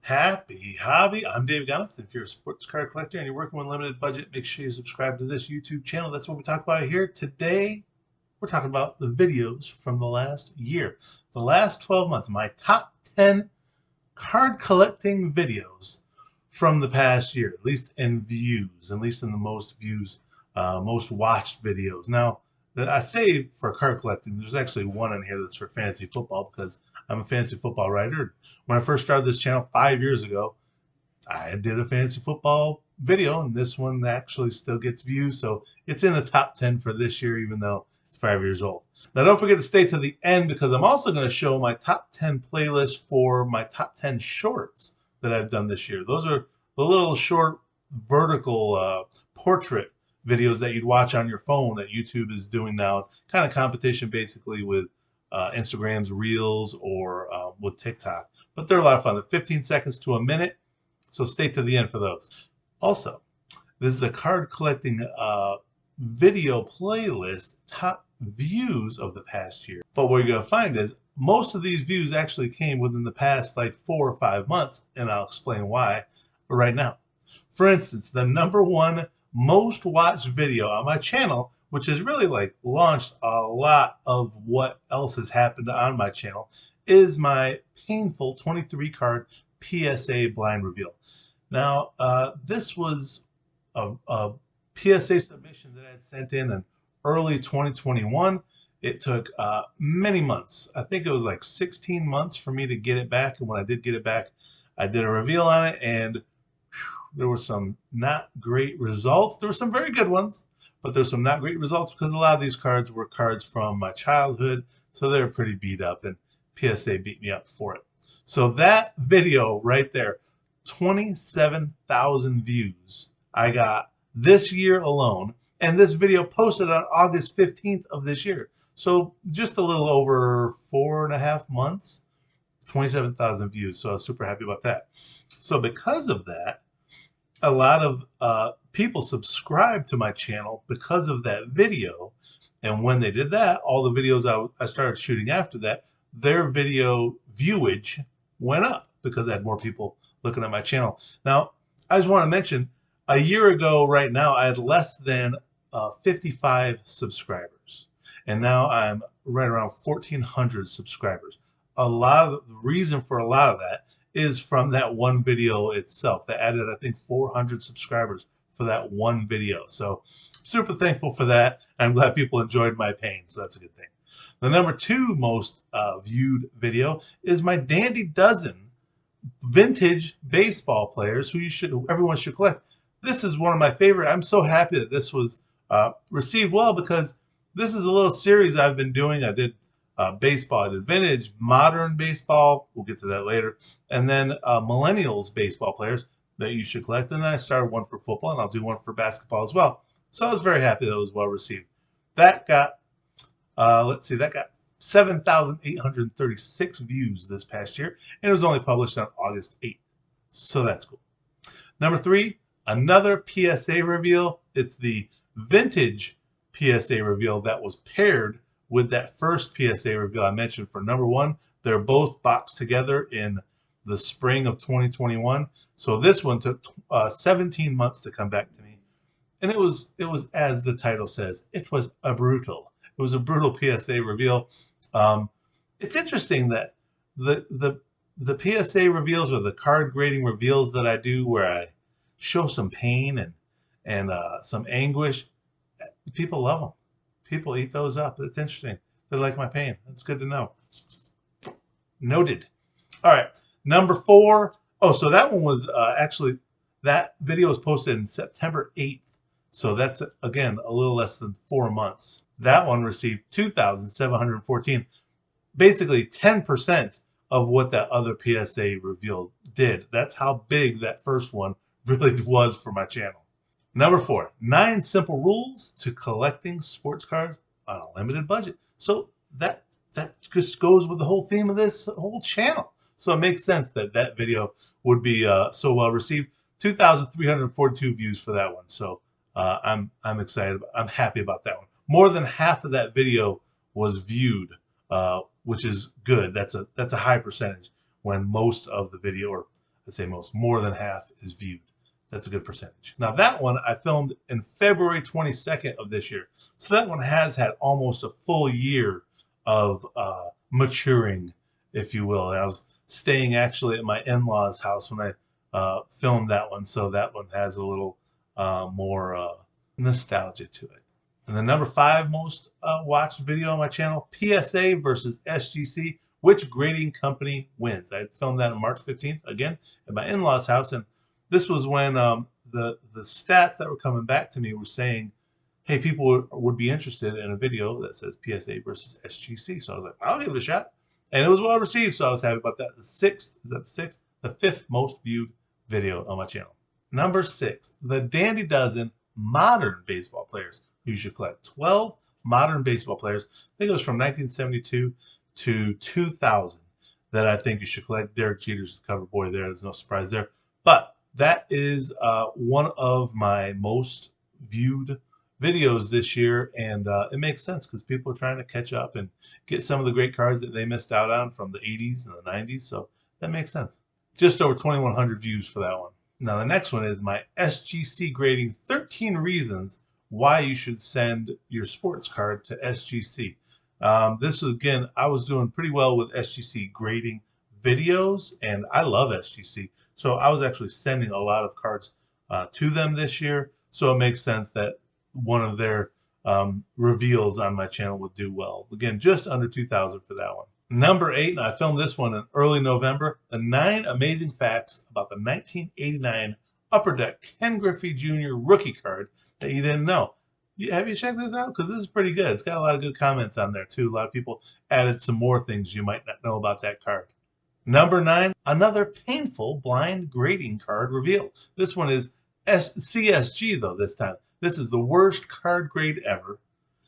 Happy hobby. I'm Dave Gunnis. If you're a sports car collector and you're working with a limited budget, make sure you subscribe to this YouTube channel. That's what we talk about here. Today, we're talking about the videos from the last year. The last 12 months, my top 10 card collecting videos from the past year, at least in views, at least in the most views, most watched videos. Now, I say for card collecting, there's actually one in here that's for fantasy football because I'm a fantasy football writer. When I first started this channel 5 years ago, I did a fantasy football video, and this one actually still gets views, so it's in the top 10 for this year, even though it's 5 years old. Now, don't forget to stay to the end because I'm also going to show my top 10 playlist for my top 10 shorts that I've done this year. Those are the little short vertical portrait videos that you'd watch on your phone that YouTube is doing now, kind of competition basically with Instagram's Reels or with TikTok. But they're a lot of fun. They're 15 seconds to a minute, so stay to the end for those. Also, this is a card collecting video playlist, top views of the past year. But what you're going to find is most of these views actually came within the past like 4 or 5 months, and I'll explain why right now. For instance, the #1 most watched video on my channel, which has really like launched a lot of what else has happened on my channel, is my painful 23 card PSA blind reveal. Now, this was a PSA submission that I had sent in early 2021. It took many months. I think it was like 16 months for me to get it back. And when I did get it back, I did a reveal on it, and there were some not great results. There were some very good ones, but there's some not great results because a lot of these cards were cards from my childhood, so they were pretty beat up, and PSA beat me up for it. So that video right there, 27,000 views I got this year alone, and this video posted on August 15th of this year. So just a little over 4.5 months, 27,000 views. So I was super happy about that. So because of that, a lot of people subscribed to my channel because of that video. And when they did that, all the videos I started shooting after that, their video viewage went up because I had more people looking at my channel. Now, I just want to mention, a year ago right now, I had less than 55 subscribers. And now I'm right around 1,400 subscribers. A lot of the reason for a lot of that is from that one video itself that added, I think, 400 subscribers for that one video. So super thankful for that. I'm glad people enjoyed my pain, so that's a good thing. The #2 most viewed video is my Dandy Dozen vintage baseball players who everyone should collect. This is one of my favorite. I'm so happy that this was received well because this is a little series I've been doing. I did baseball, I did vintage, modern baseball. We'll get to that later. And then millennials baseball players that you should collect. And then I started one for football, and I'll do one for basketball as well. So I was very happy that it was well received. That got, that got 7,836 views this past year, and it was only published on August 8th. So that's cool. #3, another PSA reveal. It's the vintage PSA reveal that was paired with that first PSA reveal I mentioned for #1. They're both boxed together in the spring of 2021. So this one took 17 months to come back to me. And it was, as the title says, it was a brutal. It was a brutal PSA reveal. It's interesting that the PSA reveals or the card grading reveals that I do where I show some pain and some anguish, people love them. People eat those up. It's interesting. They like my pain. That's good to know. Noted. All right. #4. Oh, so that one was actually, that video was posted in September 8th. So that's, again, a little less than 4 months. That one received 2,714. Basically 10% of what that other PSA reveal did. That's how big that first one really was for my channel. #4, 9 simple rules to collecting sports cards on a limited budget. So that just goes with the whole theme of this whole channel. So it makes sense that that video would be so well received. 2,342 views for that one. So I'm excited. I'm happy about that one. More than half of that video was viewed, which is good. That's a high percentage when most of the video, or I'd say most, more than half is viewed. That's a good percentage. Now that one I filmed in February 22nd of this year. So that one has had almost a full year of maturing, if you will. I was staying actually at my in-laws' house when I filmed that one. So that one has a little more nostalgia to it. And the number 5 most watched video on my channel, PSA versus SGC, which grading company wins? I filmed that on March 15th, again, at my in-laws' house. And this was when the stats that were coming back to me were saying, hey, people would be interested in a video that says PSA versus SGC. So I was like, I'll give it a shot. And it was well received, so I was happy about that. The 6th, is that the 6th? The 5th most viewed video on my channel. Number 6, the Dandy Dozen modern baseball players you should collect. 12 modern baseball players. I think it was from 1972 to 2000 that I think you should collect. Derek Jeter's the cover boy there. There's no surprise there. But that is one of my most viewed videos this year, and it makes sense because people are trying to catch up and get some of the great cards that they missed out on from the 80s and the 90s. So that makes sense. Just over 2,100 views for that one. Now the next one is my SGC grading 13 reasons why you should send your sports card to SGC. This was, again, I was doing pretty well with SGC grading videos, and I love SGC. So I was actually sending a lot of cards to them this year. So it makes sense that one of their reveals on my channel would do well. Again, just under 2,000 for that one. Number 8, and I filmed this one in early November, the 9 amazing facts about the 1989 Upper Deck Ken Griffey Jr. rookie card that you didn't know. Have you checked this out? Because this is pretty good. It's got a lot of good comments on there too. A lot of people added some more things you might not know about that card. Number 9, another painful blind grading card reveal. This one is CSG though this time. This is the worst card grade ever.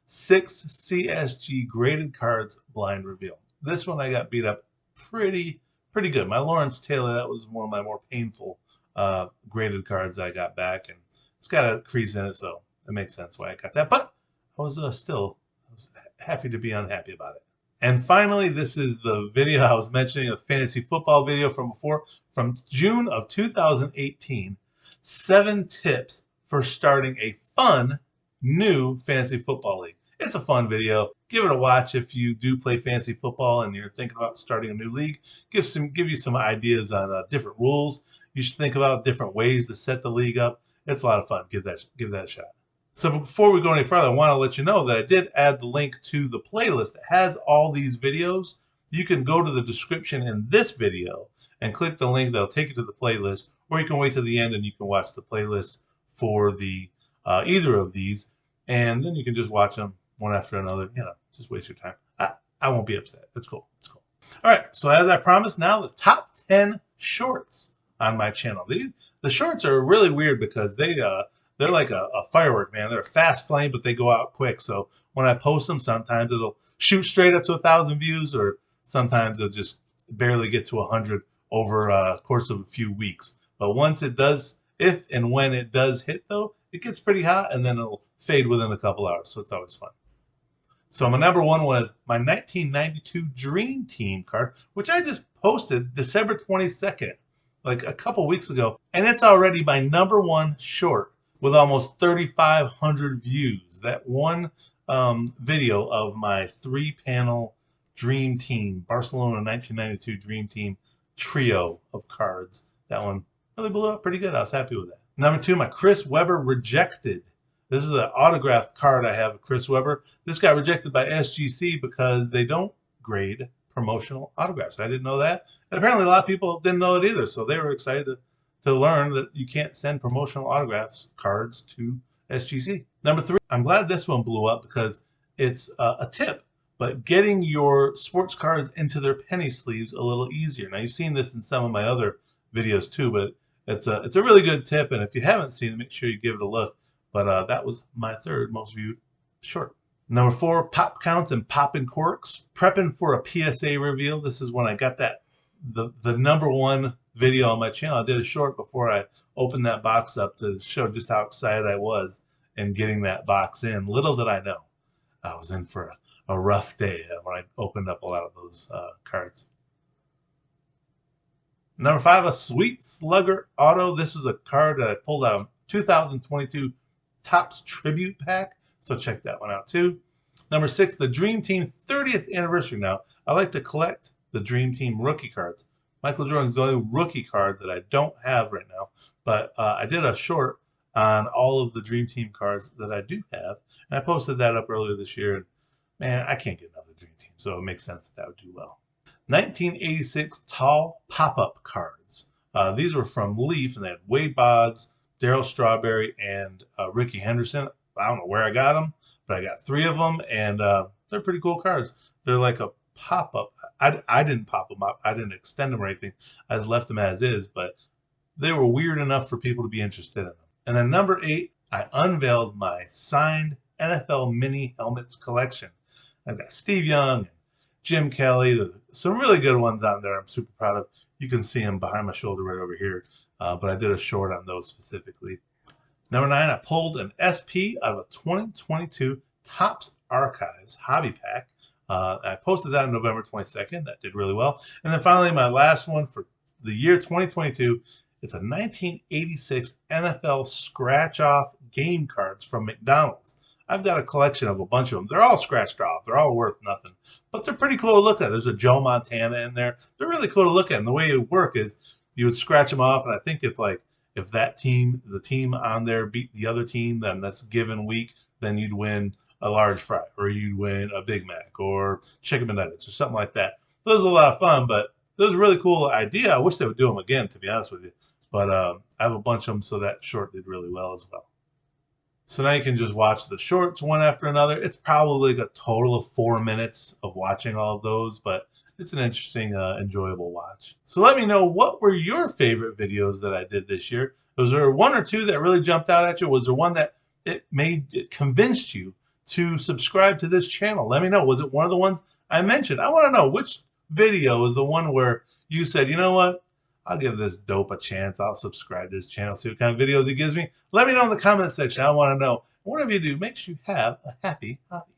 6 CSG graded cards blind reveal. This one I got beat up pretty good. My Lawrence Taylor, that was one of my more painful graded cards that I got back, and it's got a crease in it, so it makes sense why I got that. But I was still happy to be unhappy about it. And finally, this is the video I was mentioning, a fantasy football video from before, from June of 2018. 7 tips for starting a fun new fantasy football league. It's a fun video. Give it a watch if you do play fantasy football and you're thinking about starting a new league. Give you some ideas on different rules. You should think about different ways to set the league up. It's a lot of fun. Give that a shot. So before we go any further, I want to let you know that I did add the link to the playlist that has all these videos. You can go to the description in this video and click the link that'll take you to the playlist, or you can wait to the end and you can watch the playlist for the either of these, and then you can just watch them one after another. You know, just waste your time. I won't be upset. It's cool. It's cool. All right. So as I promised, now the top 10 shorts on my channel. The shorts are really weird because they're like a firework, man. They're a fast flame, but they go out quick. So when I post them, sometimes it'll shoot straight up to 1,000 views, or sometimes it'll just barely get to 100 over a course of a few weeks. But once it does, if and when it does hit, though, it gets pretty hot, and then it'll fade within a couple hours. So it's always fun. So my number 1 was my 1992 Dream Team card, which I just posted December 22nd, like a couple weeks ago. And it's already my number 1 short with almost 3,500 views. That one video of my 3-panel Dream Team, Barcelona 1992 Dream Team trio of cards. That one really blew up pretty good. I was happy with that. Number 2, my Chris Webber Rejected. This is an autographed card I have of Chris Webber. This got rejected by SGC because they don't grade promotional autographs. I didn't know that. And apparently a lot of people didn't know it either. So they were excited to learn that you can't send promotional autographs cards to SGC. Number 3, I'm glad this one blew up because it's a tip, but getting your sports cards into their penny sleeves a little easier. Now you've seen this in some of my other videos too, but it's a really good tip. And if you haven't seen it, make sure you give it a look. But that was my 3rd most viewed short. Number 4, pop counts and poppin' corks. Prepping for a PSA reveal. This is when I got the number 1 video on my channel. I did a short before I opened that box up to show just how excited I was in getting that box in. Little did I know I was in for a rough day when I opened up a lot of those cards. Number 5, a Sweet Slugger Auto. This is a card that I pulled out of 2022 Topps Tribute Pack, so check that one out too. Number 6, the Dream Team 30th anniversary. Now, I like to collect the Dream Team rookie cards. Michael Jordan's the only rookie card that I don't have right now, but I did a short on all of the Dream Team cards that I do have, and I posted that up earlier this year. And man, I can't get another Dream Team, so it makes sense that that would do well. 1986 tall pop-up cards. These were from Leaf, and they had Wade Boggs, Darryl Strawberry, and Ricky Henderson. I don't know where I got them, but I got 3 of them, and they're pretty cool cards. They're like a pop-up. I didn't pop them up. I didn't extend them or anything. I just left them as is, but they were weird enough for people to be interested in them. And then number 8, I unveiled my signed NFL mini helmets collection. I've got Steve Young, Jim Kelly. There's some really good ones on there I'm super proud of. You can see them behind my shoulder right over here, but I did a short on those specifically. Number 9, I pulled an SP out of a 2022 Topps Archives hobby pack. I posted that on November 22nd. That did really well. And then finally, my last one for the year 2022, it's a 1986 NFL scratch-off game cards from McDonald's. I've got a collection of a bunch of them. They're all scratched off. They're all worth nothing, but they're pretty cool to look at. There's a Joe Montana in there. They're really cool to look at. And the way it would work is you would scratch them off, and I think if that team, the team on there beat the other team, then that's a given week, then you'd win a large fry, or you'd win a Big Mac, or chicken McNuggets, or something like that. Those are a lot of fun, but that was a really cool idea. I wish they would do them again, to be honest with you. But I have a bunch of them, so that short did really well as well. So now you can just watch the shorts one after another. It's probably like a total of 4 minutes of watching all of those, but it's an interesting, enjoyable watch. So let me know, what were your favorite videos that I did this year? Was there one or two that really jumped out at you? Was there one that it convinced you to subscribe to this channel? Let me know. Was it one of the ones I mentioned? I want to know which video is the one where you said, you know what? I'll give this dope a chance. I'll subscribe to this channel, see what kind of videos he gives me. Let me know in the comment section. I want to know. Whatever you do, make sure you have a happy hobby.